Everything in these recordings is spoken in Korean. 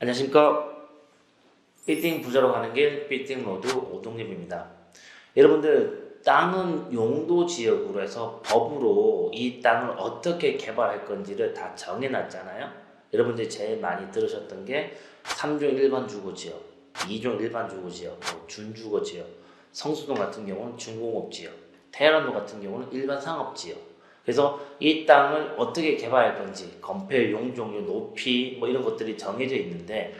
안녕하십니까. 빌딩 부자로 가는 길 빌딩 로드 오동립입니다. 여러분들, 땅은 용도 지역으로 해서 법으로 이 땅을 어떻게 개발할 건지를 다 정해놨잖아요. 여러분들이 제일 많이 들으셨던 게 3종 일반 주거지역, 2종 일반 주거지역, 준주거지역, 성수동 같은 경우는 준공업지역, 테헤란로 같은 경우는 일반 상업지역. 그래서 이 땅을 어떻게 개발할 건지 건폐 용적률, 높이 이런 것들이 정해져 있는데,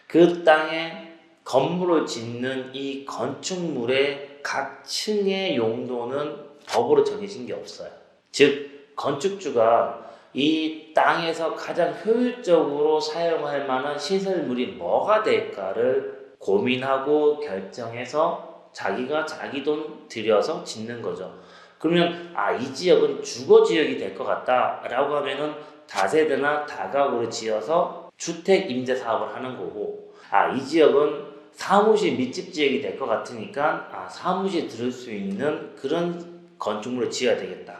그 땅에 건물을 짓는 이 건축물의 각 층의 용도는 법으로 정해진 게 없어요. 즉, 건축주가 이 땅에서 가장 효율적으로 사용할 만한 시설물이 뭐가 될까를 고민하고 결정해서 자기가 자기 돈 들여서 짓는 거죠. 그러면 이 지역은 주거지역이 될 것 같다라고 하면은 다세대나 다가구를 지어서 주택 임대 사업을 하는 거고, 이 지역은 사무실 밀집 지역이 될 것 같으니까 사무실 들을 수 있는 그런 건축물을 지어야 되겠다.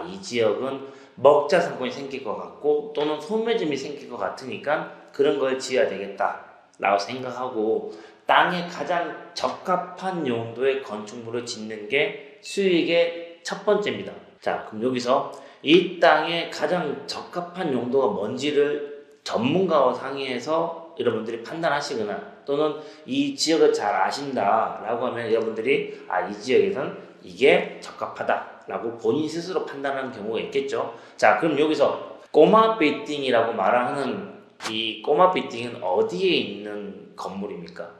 이 지역은 먹자 상권이 생길 것 같고 또는 소매점이 생길 것 같으니까 그런 걸 지어야 되겠다라고 생각하고, 땅에 가장 적합한 용도의 건축물을 짓는 게 수익의 첫 번째입니다. 자, 그럼 여기서 이 땅에 가장 적합한 용도가 뭔지를 전문가와 상의해서 여러분들이 판단하시거나, 또는 이 지역을 잘 아신다라고 하면 여러분들이 이 지역에선 이게 적합하다라고 본인 스스로 판단하는 경우가 있겠죠. 자, 그럼 여기서 꼬마 빌딩이라고 말하는 이 꼬마 빌딩은 어디에 있는 건물입니까?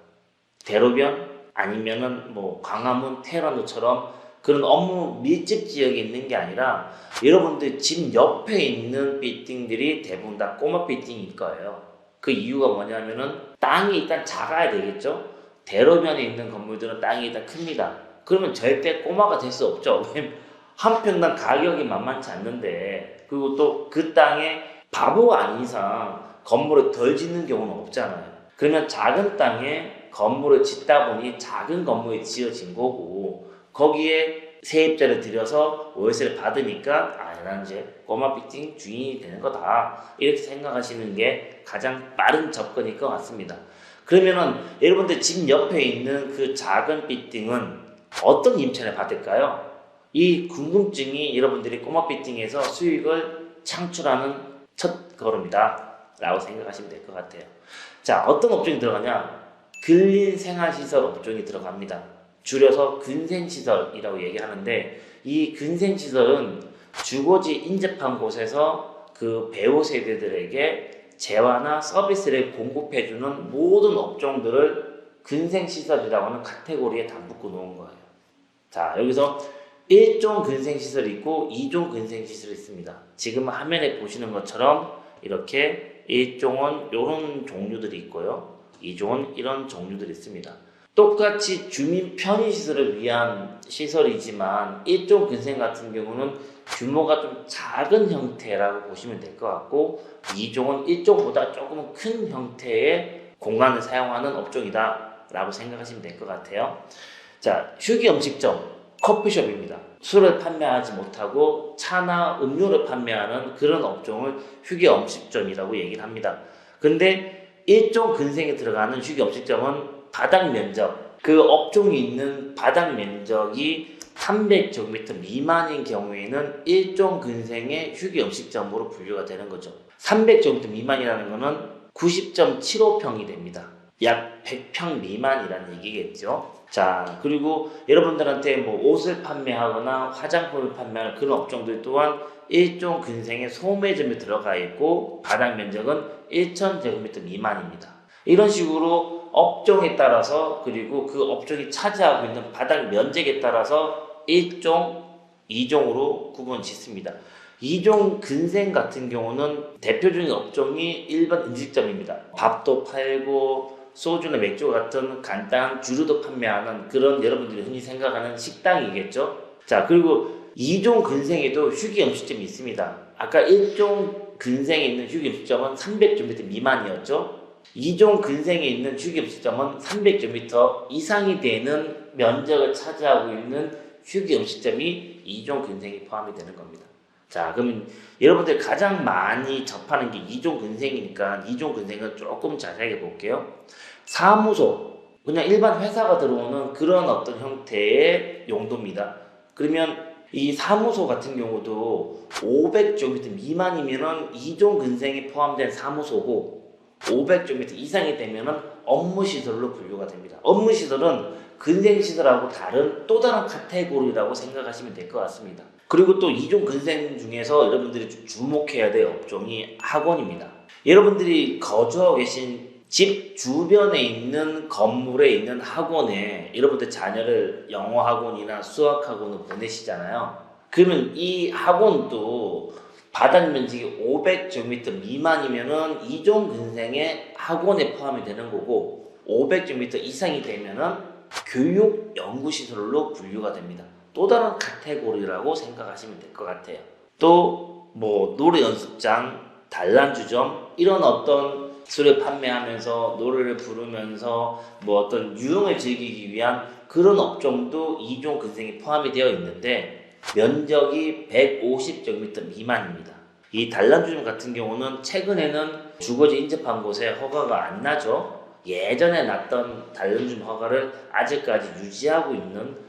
대로변 아니면은 광화문, 테헤란로처럼 그런 업무 밀집 지역에 있는 게 아니라 여러분들 집 옆에 있는 빌딩들이 대부분 다 꼬마 빌딩일 거예요. 그 이유가 뭐냐면은 땅이 일단 작아야 되겠죠. 대로변에 있는 건물들은 땅이 일단 큽니다. 그러면 절대 꼬마가 될 수 없죠. 왜냐면 한 평당 가격이 만만치 않는데, 그리고 또 그 땅에 바보가 아닌 이상 건물을 덜 짓는 경우는 없잖아요. 그러면 작은 땅에 건물을 짓다 보니 작은 건물이 지어진 거고, 거기에 세입자를 들여서 월세를 받으니까 나는 이제 꼬마 빌딩 주인이 되는 거다, 이렇게 생각하시는 게 가장 빠른 접근일 것 같습니다. 그러면은 여러분들 집 옆에 있는 그 작은 빌딩은 어떤 임차를 받을까요? 이 궁금증이 여러분들이 꼬마 빌딩에서 수익을 창출하는 첫 걸음이다 라고 생각하시면 될 것 같아요. 자, 어떤 업종이 들어가냐? 근린생활시설 업종이 들어갑니다. 줄여서 근생시설이라고 얘기하는데, 이 근생시설은 주거지 인접한 곳에서 그 배우 세대들에게 재화나 서비스를 공급해주는 모든 업종들을 근생시설이라고 하는 카테고리에 다 묶어 놓은 거예요. 자, 여기서 1종 근생시설이 있고 2종 근생시설이 있습니다. 지금 화면에 보시는 것처럼 이렇게 1종은 이런 종류들이 있고요, 2종은 이런 종류들이 있습니다. 똑같이 주민 편의시설을 위한 시설이지만 1종 근생 같은 경우는 규모가 좀 작은 형태라고 보시면 될 것 같고, 2종은 1종보다 조금 큰 형태의 공간을 사용하는 업종이다 라고 생각하시면 될 것 같아요. 자, 휴게음식점, 커피숍입니다. 술을 판매하지 못하고 차나 음료를 판매하는 그런 업종을 휴게음식점이라고 얘기를 합니다. 근데 1종 근생에 들어가는 휴게음식점은 바닥 면적, 그 업종이 있는 바닥 면적이 300제곱미터 미만인 경우에는 1종 근생의 휴게음식점으로 분류가 되는 거죠. 300제곱미터 미만이라는 것은 90.75평이 됩니다. 약 100평 미만이라는 얘기겠죠. 자, 그리고 여러분들한테 옷을 판매하거나 화장품을 판매하는 그런 업종들 또한 1종 근생의 소매점에 들어가 있고 바닥 면적은 1000제곱미터 미만입니다. 이런 식으로 업종에 따라서, 그리고 그 업종이 차지하고 있는 바닥 면적에 따라서 1종, 2종으로 구분 짓습니다. 2종 근생 같은 경우는 대표적인 업종이 일반 음식점입니다. 밥도 팔고 소주나 맥주 같은 간단한 주류도 판매하는 그런 여러분들이 흔히 생각하는 식당이겠죠. 자, 그리고 2종 근생에도 휴게음식점이 있습니다. 아까 1종 근생에 있는 휴게음식점은 300제곱미터 미만이었죠. 2종 근생에 있는 휴게음식점은 300제곱미터 이상이 되는 면적을 차지하고 있는 휴게음식점이 2종 근생에 포함이 되는 겁니다. 자, 그러면 여러분들 가장 많이 접하는 게 이종 근생이니까 이종 근생은 조금 자세하게 볼게요. 사무소, 그냥 일반 회사가 들어오는 그런 어떤 형태의 용도입니다. 그러면 이 사무소 같은 경우도 500제곱미터 미만이면은 이종 근생이 포함된 사무소고 500제곱미터 이상이 되면은 업무시설로 분류가 됩니다. 업무시설은 근생시설하고 다른 또 다른 카테고리라고 생각하시면 될 것 같습니다. 그리고 또 이종 근생 중에서 여러분들이 주목해야 될 업종이 학원입니다. 여러분들이 거주하고 계신 집 주변에 있는 건물에 있는 학원에 여러분들 자녀를 영어 학원이나 수학 학원을 보내시잖아요. 그러면 이 학원도 바닥 면적이 500제곱미터 미만이면은 이종 근생의 학원에 포함이 되는 거고 500제곱미터 이상이 되면은 교육 연구시설로 분류가 됩니다. 또 다른 카테고리라고 생각하시면 될 것 같아요. 또 뭐 노래 연습장, 단란주점 이런 어떤 술을 판매하면서 노래를 부르면서 뭐 어떤 유흥을 즐기기 위한 그런 업종도 이종 근생이 포함이 되어 있는데 면적이 150제곱미터 미만입니다. 이 단란주점 같은 경우는 최근에는 주거지 인접한 곳에 허가가 안 나죠. 예전에 났던 단란주점 허가를 아직까지 유지하고 있는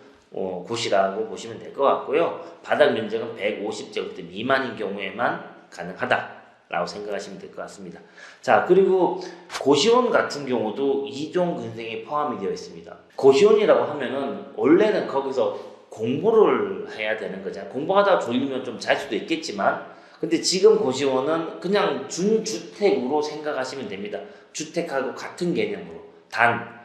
곳이라고 보시면 될 것 같고요. 바닥 면적은 150제곱미터 미만인 경우에만 가능하다라고 생각하시면 될 것 같습니다. 자, 그리고 고시원 같은 경우도 이종 근생이 포함이 되어 있습니다. 고시원이라고 하면은 원래는 거기서 공부를 해야 되는 거잖아요. 공부하다가 졸리면 좀 잘 수도 있겠지만 근데 지금 고시원은 그냥 준주택으로 생각하시면 됩니다. 주택하고 같은 개념으로. 단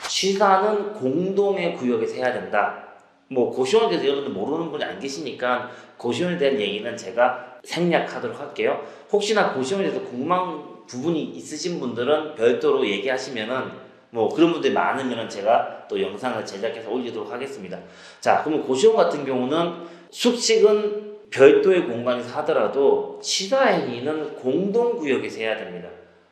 취사는 공동의 구역에서 해야 된다. 뭐 고시원에 대해서 여러분들 모르는 분이 안 계시니까 고시원에 대한 얘기는 제가 생략하도록 할게요. 혹시나 고시원에 대해서 궁금한 부분이 있으신 분들은 별도로 얘기하시면은 뭐 그런 분들이 많으면은 제가 또 영상을 제작해서 올리도록 하겠습니다. 자, 그러면 고시원 같은 경우는 숙식은 별도의 공간에서 하더라도 취사행위는 공동구역에서 해야 됩니다.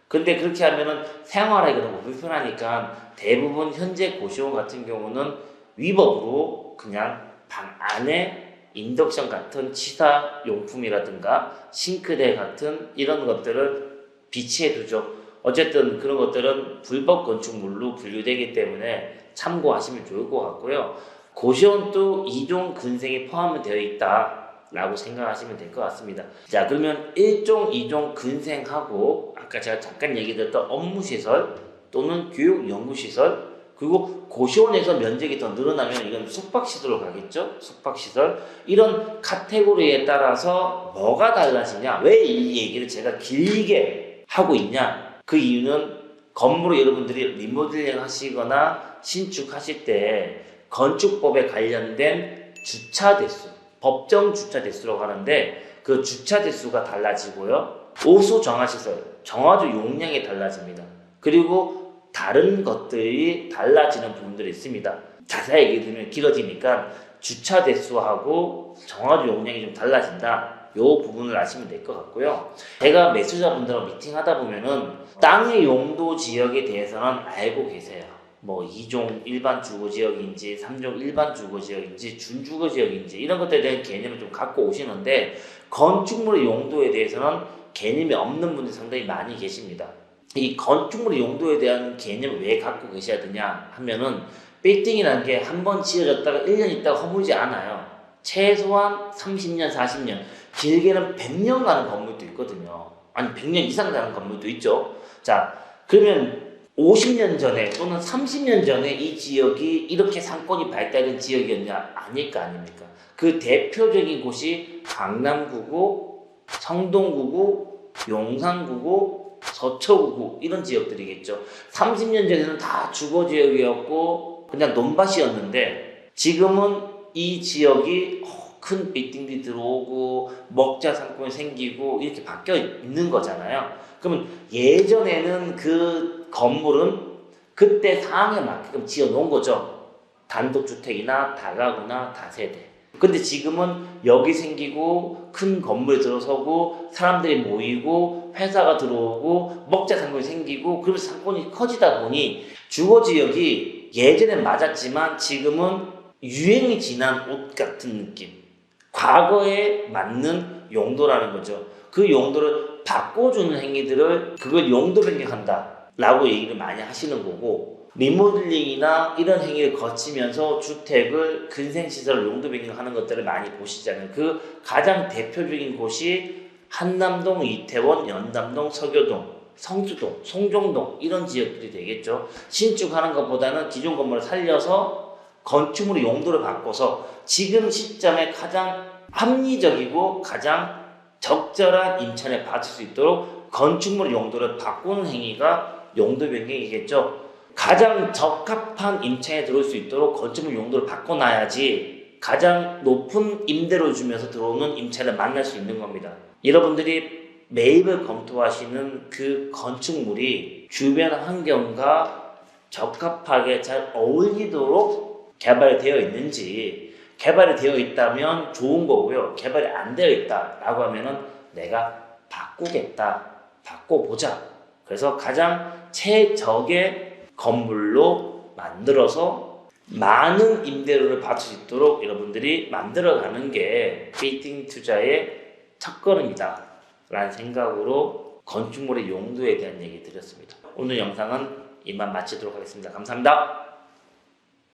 근데 그렇게 하면은 생활하기가 너무 불편하니까 대부분 현재 고시원 같은 경우는 위법으로 그냥 방 안에 인덕션 같은 취사용품이라든가 싱크대 같은 이런 것들을 비치해 두죠. 어쨌든 그런 것들은 불법 건축물로 분류되기 때문에 참고하시면 좋을 것 같고요. 고시원도 이종 근생이 포함이 되어 있다 라고 생각하시면 될 것 같습니다. 자, 그러면 1종, 2종 근생하고 아까 제가 잠깐 얘기 드렸던 업무시설 또는 교육연구시설 그리고 고시원에서 면적이 더 늘어나면 이건 숙박시설로 가겠죠? 숙박시설 이런 카테고리에 따라서 뭐가 달라지냐 왜 이 얘기를 제가 길게 하고 있냐 그 이유는 건물을 여러분들이 리모델링 하시거나 신축하실 때 건축법에 관련된 주차 대수 법정 주차 대수라고 하는데 그 주차 대수가 달라지고요. 오수 정화시설, 정화조 용량이 달라집니다. 그리고 다른 것들이 달라지는 부분들이 있습니다. 자세히 얘기 드리면 길어지니까 주차 대수하고 정화조 용량이 좀 달라진다. 요 부분을 아시면 될 것 같고요. 제가 매수자분들하고 미팅하다 보면은 땅의 용도 지역에 대해서는 알고 계세요. 뭐 2종 일반 주거지역인지 3종 일반 주거지역인지 준주거지역인지 이런 것들에 대한 개념을 좀 갖고 오시는데 건축물의 용도에 대해서는 개념이 없는 분들이 상당히 많이 계십니다. 이 건축물의 용도에 대한 개념을 왜 갖고 계셔야 되냐 하면은 빌딩이라는 게 한 번 지어졌다가 1년 있다가 허물지 않아요. 최소한 30년, 40년, 길게는 100년 가는 건물도 있거든요. 아니 100년 이상 가는 건물도 있죠. 자, 그러면 50년 전에 또는 30년 전에 이 지역이 이렇게 상권이 발달된 지역이었냐? 아닐 거 아닙니까? 그 대표적인 곳이 강남구고, 성동구고, 용산구고, 서초구고 이런 지역들이겠죠. 30년 전에는 다 주거지역이었고 그냥 논밭이었는데 지금은 이 지역이 큰 빌딩들이 들어오고 먹자 상권이 생기고 이렇게 바뀌어 있는 거잖아요. 그러면 예전에는 그 건물은 그때 상황에 맞게끔 지어 놓은 거죠. 단독주택이나 다가구나 다세대. 근데 지금은 여기 생기고 큰 건물이 들어서고 사람들이 모이고 회사가 들어오고 먹자 상권이 생기고 그러면서 상권이 커지다 보니 주거지역이 예전엔 맞았지만 지금은 유행이 지난 옷 같은 느낌. 과거에 맞는 용도라는 거죠. 그 용도를 바꿔주는 행위들을 그걸 용도 변경한다 라고 얘기를 많이 하시는 거고, 리모델링이나 이런 행위를 거치면서 주택을 근생시설을 용도 변경하는 것들을 많이 보시잖아요. 그 가장 대표적인 곳이 한남동, 이태원, 연담동, 서교동, 성수동, 송정동 이런 지역들이 되겠죠. 신축하는 것보다는 기존 건물을 살려서 건축물의 용도를 바꿔서 지금 시점에 가장 합리적이고 가장 적절한 임차인에 받을 수 있도록 건축물 용도를 바꾸는 행위가 용도 변경이겠죠. 가장 적합한 임차인에 들어올 수 있도록 건축물 용도를 바꿔놔야지 가장 높은 임대료 주면서 들어오는 임차인을 만날 수 있는 겁니다. 여러분들이 매입을 검토하시는 그 건축물이 주변 환경과 적합하게 잘 어울리도록 개발이 되어 있는지, 개발이 되어 있다면 좋은 거고요. 개발이 안 되어 있다라고 하면은 내가 바꾸겠다, 바꿔보자. 그래서 가장 최적의 건물로 만들어서 많은 임대료를 받을 수 있도록 여러분들이 만들어가는 게 피팅 투자의 첫걸음이다 라는 생각으로 건축물의 용도에 대한 얘기 드렸습니다. 오늘 영상은 이만 마치도록 하겠습니다. 감사합니다.